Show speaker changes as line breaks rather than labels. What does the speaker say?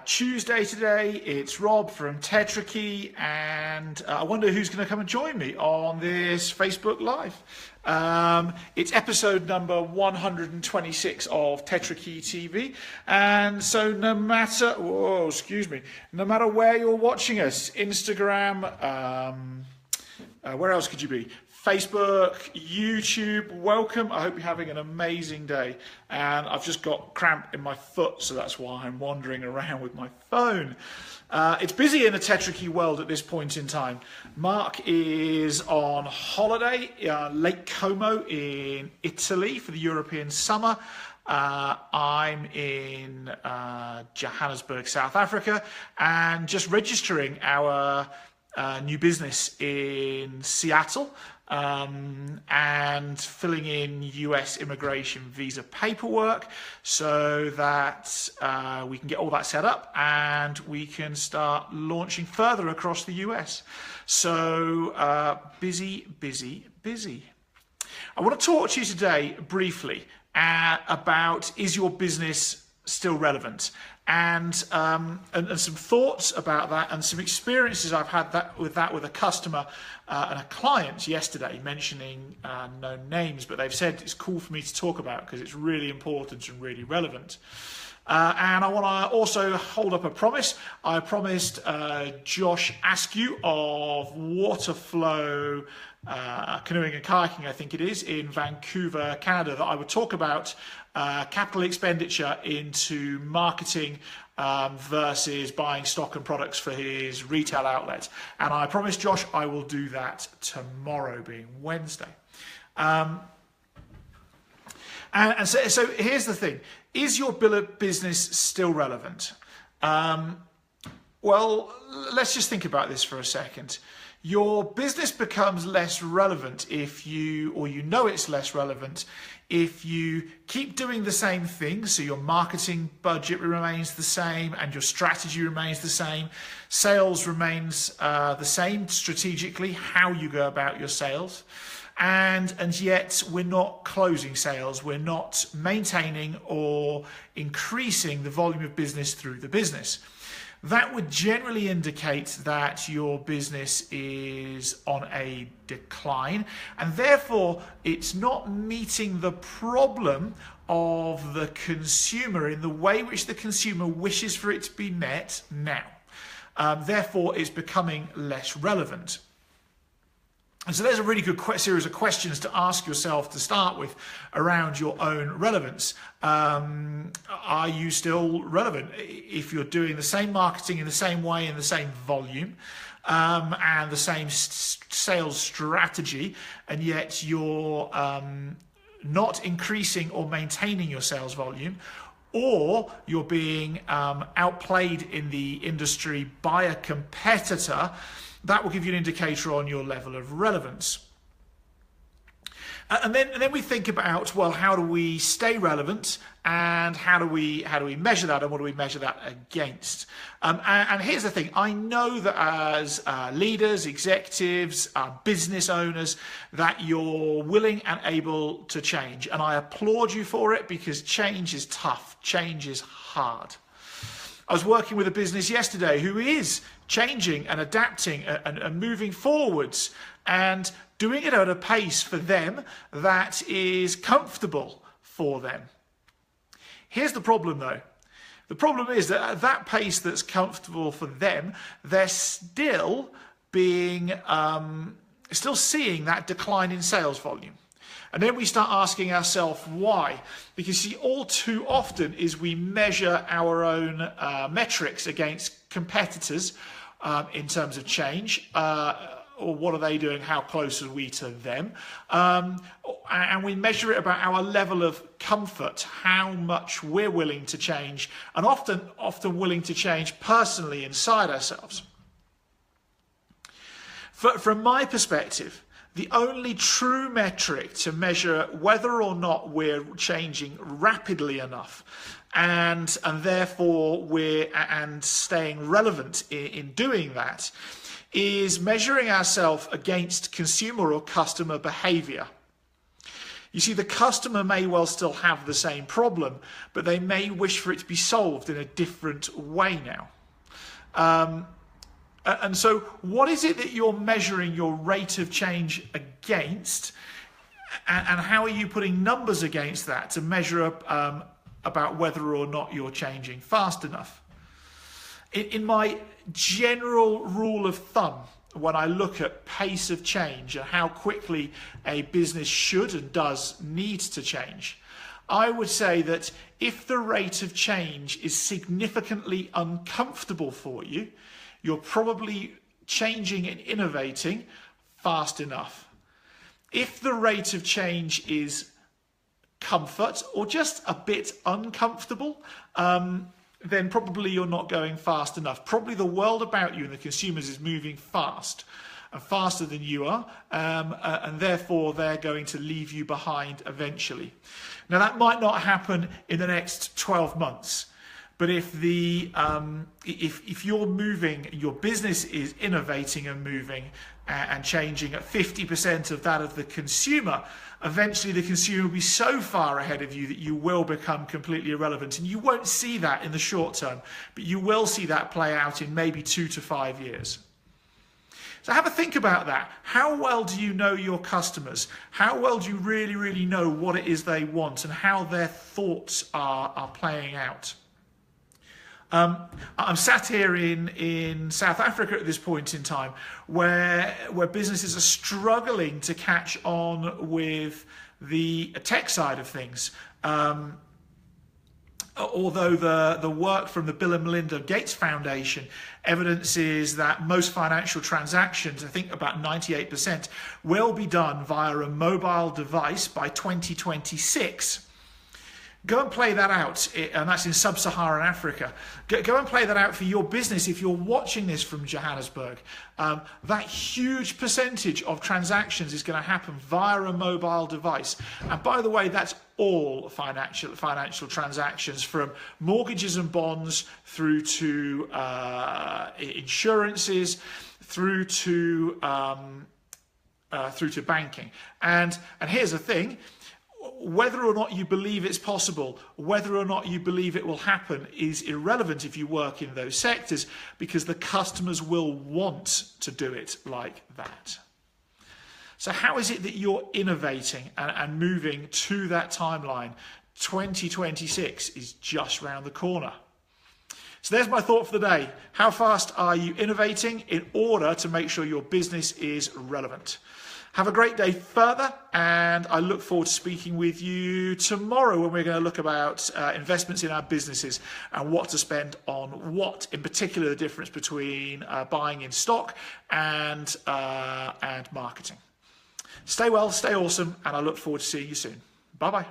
Tuesday today, it's Rob from Tetrakey, and I wonder who's going to come and join me on this Facebook Live. It's episode number 126 of Tetrakey TV, and so no matter where you're watching us, Instagram, where else could you be? Facebook, YouTube, welcome. I hope you're having an amazing day. And I've just got cramp in my foot, so that's why I'm wandering around with my phone. It's busy in the Tetrakey world at this point in time. Mark is on holiday, Lake Como in Italy for the European summer. I'm in Johannesburg, South Africa, and just registering our new business in Seattle. And filling in US immigration visa paperwork so that we can get all that set up and we can start launching further across the US. So busy. I want to talk to you today briefly about, is your business still relevant? And some thoughts about that, and some experiences I've had with a customer and a client yesterday, mentioning no names, but they've said it's cool for me to talk about because it's really important and really relevant. And I want to also hold up a promise. I promised Josh Askew of Waterflow Canoeing and Kayaking, I think it is, in Vancouver, Canada, that I would talk about capital expenditure into marketing versus buying stock and products for his retail outlet. And I promised Josh I will do that tomorrow, being Wednesday. And so here's the thing. Is your business still relevant? Well, let's just think about this for a second. Your business becomes less relevant if you know it's less relevant if you keep doing the same thing. So your marketing budget remains the same and your strategy remains the same. Sales remains the same strategically, how you go about your sales. And yet we're not closing sales. We're not maintaining or increasing the volume of business through the business. That would generally indicate that your business is on a decline, and therefore it's not meeting the problem of the consumer in the way which the consumer wishes for it to be met now. Therefore, it's becoming less relevant. And so there's a really good series of questions to ask yourself to start with around your own relevance. Are you still relevant? If you're doing the same marketing in the same way, in the same volume, and the same sales strategy, and yet you're not increasing or maintaining your sales volume, or you're being outplayed in the industry by a competitor, that will give you an indicator on your level of relevance. And then we think about, well, how do we stay relevant, and how do we measure that, and what do we measure that against? And here's the thing. I know that as leaders, executives, business owners, that you're willing and able to change. And I applaud you for it, because change is tough. Change is hard. I was working with a business yesterday who is changing and adapting and moving forwards and doing it at a pace for them that is comfortable for them. Here's the problem, though. The problem is that at that pace that's comfortable for them, they're still seeing that decline in sales volume. And then we start asking ourselves why. Because see, all too often is we measure our own metrics against competitors in terms of change. Or what are they doing? How close are we to them? And we measure it about our level of comfort, how much we're willing to change, and often willing to change personally inside ourselves. From my perspective, the only true metric to measure whether or not we're changing rapidly enough and therefore we're staying relevant in doing that is measuring ourselves against consumer or customer behavior. You see, the customer may well still have the same problem, but they may wish for it to be solved in a different way now. And so what is it that you're measuring your rate of change against? And how are you putting numbers against that to measure about whether or not you're changing fast enough? In my general rule of thumb, when I look at pace of change and how quickly a business should and does need to change, I would say that if the rate of change is significantly uncomfortable for you, you're probably changing and innovating fast enough. If the rate of change is comfort or just a bit uncomfortable, then probably you're not going fast enough. Probably the world about you and the consumers is moving fast and faster than you are, and therefore they're going to leave you behind eventually. Now that might not happen in the next 12 months, but if you're moving, your business is innovating and moving and changing at 50% of that of the consumer, eventually the consumer will be so far ahead of you that you will become completely irrelevant. And you won't see that in the short term, but you will see that play out in maybe 2 to 5 years. So have a think about that. How well do you know your customers? How well do you really, really know what it is they want and how their thoughts are playing out? I'm sat here in South Africa at this point in time where businesses are struggling to catch on with the tech side of things. Although the work from the Bill and Melinda Gates Foundation evidences that most financial transactions, I think about 98%, will be done via a mobile device by 2026. Go and play that out, and that's in sub-Saharan Africa. Go and play that out for your business if you're watching this from Johannesburg. That huge percentage of transactions is going to happen via a mobile device. And by the way, that's all financial transactions, from mortgages and bonds through to insurances, through to banking. And here's the thing. Whether or not you believe it's possible, whether or not you believe it will happen is irrelevant if you work in those sectors, because the customers will want to do it like that. So how is it that you're innovating and moving to that timeline? 2026 is just round the corner. So there's my thought for the day. How fast are you innovating in order to make sure your business is relevant? Have a great day further, and I look forward to speaking with you tomorrow when we're going to look about investments in our businesses and what to spend on what, in particular the difference between buying in stock and marketing. Stay well, stay awesome, and I look forward to seeing you soon. Bye-bye.